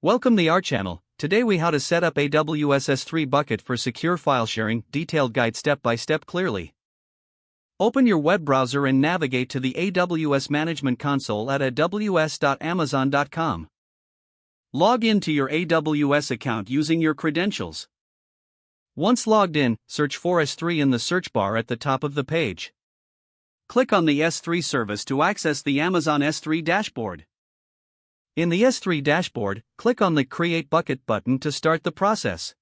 Welcome to our channel. Today we how to set up AWS S3 bucket for secure file sharing, detailed guide step by step clearly. Open your web browser and navigate to the AWS Management Console at aws.amazon.com. Log in to your AWS account using your credentials. Once logged in, search for S3 in the search bar at the top of the page. Click on the S3 service to access the Amazon S3 dashboard. In the S3 dashboard, click on the Create Bucket button to start the process.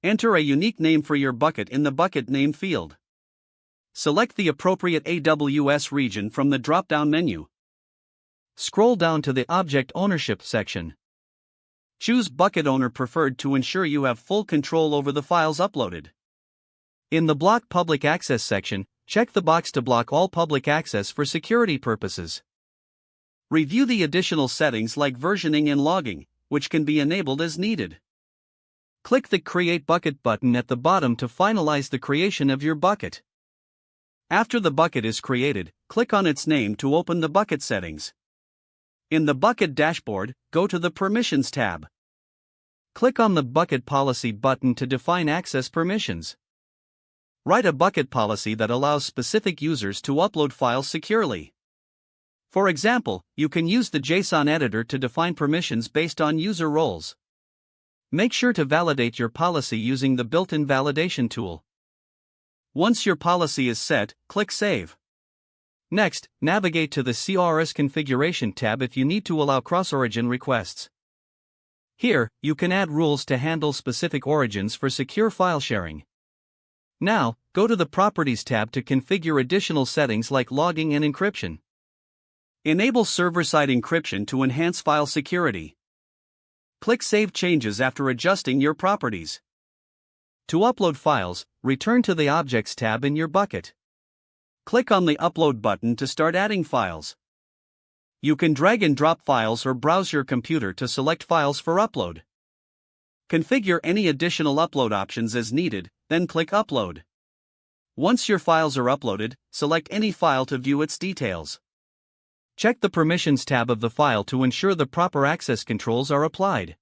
Enter a unique name for your bucket in the Bucket Name field. Select the appropriate AWS region from the drop-down menu. Scroll down to the Object Ownership section. Choose Bucket Owner Preferred to ensure you have full control over the files uploaded. In the Block Public Access section, check the box to block all public access for security purposes. Review the additional settings like versioning and logging, which can be enabled as needed. Click the Create Bucket button at the bottom to finalize the creation of your bucket. After the bucket is created, click on its name to open the bucket settings. In the Bucket dashboard, go to the Permissions tab. Click on the Bucket Policy button to define access permissions. Write a bucket policy that allows specific users to upload files securely. For example, you can use the JSON editor to define permissions based on user roles. Make sure to validate your policy using the built-in validation tool. Once your policy is set, click Save. Next, navigate to the CRS Configuration tab if you need to allow cross-origin requests. Here, you can add rules to handle specific origins for secure file sharing. Now, go to the Properties tab to configure additional settings like logging and encryption. Enable server-side encryption to enhance file security. Click Save Changes after adjusting your properties. To upload files, return to the Objects tab in your bucket. Click on the Upload button to start adding files. You can drag and drop files or browse your computer to select files for upload. Configure any additional upload options as needed, then click Upload. Once your files are uploaded, select any file to view its details. Check the Permissions tab of the file to ensure the proper access controls are applied.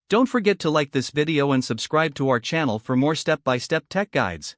Don't forget to like this video and subscribe to our channel for more step-by-step tech guides.